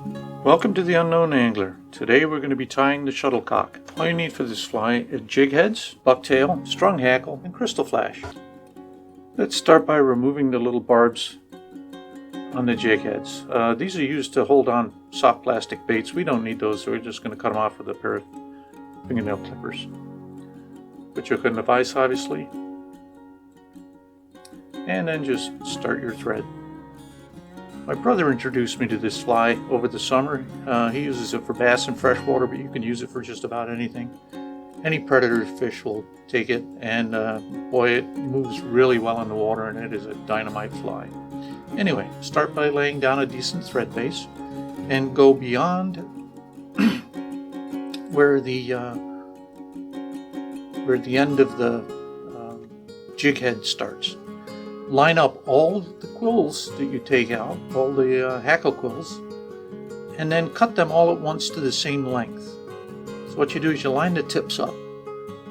Welcome to the Unknown Angler. Today we're going to be tying the shuttlecock. All you need for this fly is jig heads, bucktail, strung hackle, and crystal flash. Let's start by removing the little barbs on the jig heads. These are used to hold on soft plastic baits. We don't need those, so we're just going to cut them off with a pair of fingernail clippers. Put your hook in the vise, obviously, and then just start your thread. My brother introduced me to this fly over the summer. He uses it for bass and freshwater, but you can use it for just about anything. Any predator fish will take it, and boy, it moves really well in the water, and it is a dynamite fly. Anyway, start by laying down a decent thread base and go beyond where the end of the jig head starts. Line up all the quills that you take out, all the hackle quills, and then cut them all at once to the same length. So what you do is you line the tips up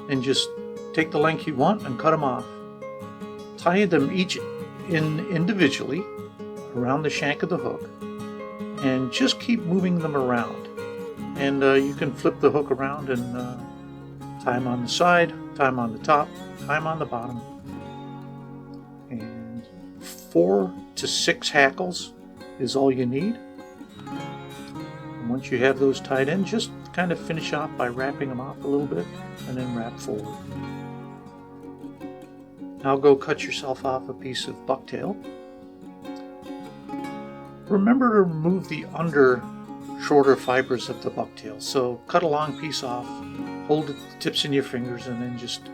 and just take the length you want and cut them off. Tie them each in individually around the shank of the hook and just keep moving them around. And you can flip the hook around and tie them on the side, tie them on the top, tie them on the bottom. 4 to 6 hackles is all you need. And once you have those tied in, just kind of finish off by wrapping them off a little bit and then wrap forward. Now go cut yourself off a piece of bucktail. Remember to remove the under shorter fibers of the bucktail. So cut a long piece off, hold the tips in your fingers, and then just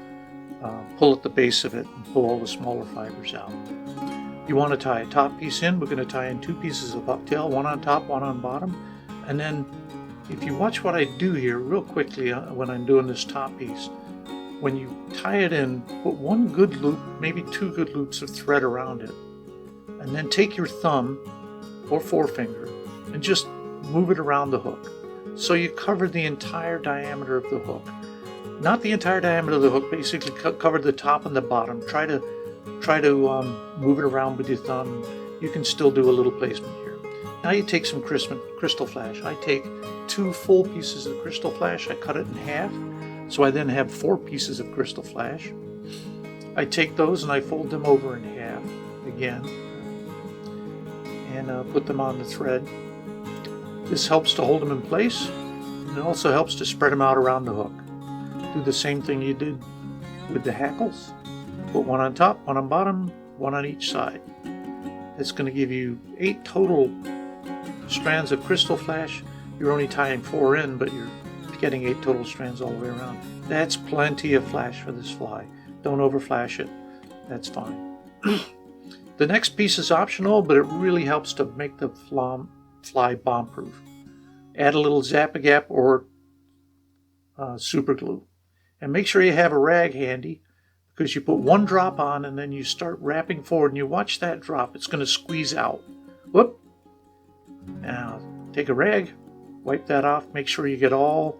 pull at the base of it and pull all the smaller fibers out. You want to tie a top piece in. We're going to tie in 2 pieces of bucktail, one on top, one on bottom. And then if you watch what I do here real quickly when I'm doing this top piece, when you tie it in, put 1 good loop, maybe 2 good loops of thread around it. And then take your thumb or forefinger and just move it around the hook. So you cover the entire diameter of the hook. Not the entire diameter of the hook, basically cover the top and the bottom. Try to move it around with your thumb. You can still do a little placement here. Now you take some crystal flash. I take 2 full pieces of crystal flash. I cut it in half, so I then have 4 pieces of crystal flash. I take those and I fold them over in half again and put them on the thread. This helps to hold them in place, and it also helps to spread them out around the hook. Do the same thing you did with the hackles. Put 1 on top, 1 on bottom, 1 on each side. It's going to give you 8 total strands of crystal flash. You're only tying 4 in, but you're getting 8 total strands all the way around. That's plenty of flash for this fly. Don't over flash it. That's fine. The next piece is optional, but it really helps to make the fly bomb-proof. Add a little Zap-A-Gap or super glue. And make sure you have a rag handy, because you put 1 drop on and then you start wrapping forward and you watch that drop. It's going to squeeze out. Whoop! Now take a rag, wipe that off, make sure you get all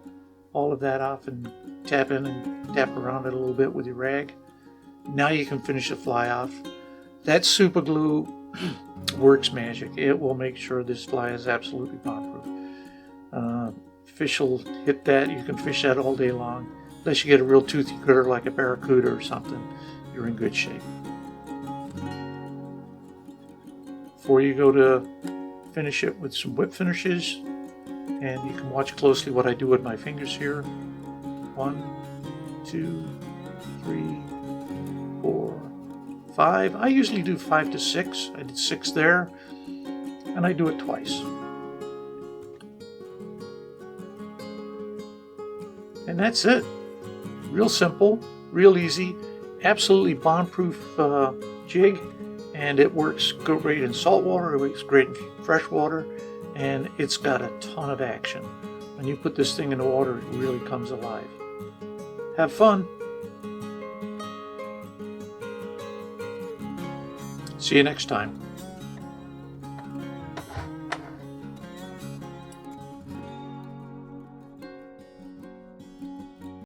of that off, and tap in and tap around it a little bit with your rag. Now you can finish the fly off. That super glue works magic. It will make sure this fly is absolutely bomb-proof. Fish will hit that. You can fish that all day long. Unless you get a real toothy critter like a barracuda or something, you're in good shape. Before you go to finish it with some whip finishes, and you can watch closely what I do with my fingers here. 1, 2, 3, 4, 5. I usually do 5 to 6. I did 6 there, and I do it twice. And that's it. Real simple, real easy, absolutely bomb-proof jig, and it works great in saltwater, it works great in freshwater, and it's got a ton of action. When you put this thing in the water, it really comes alive. Have fun! See you next time.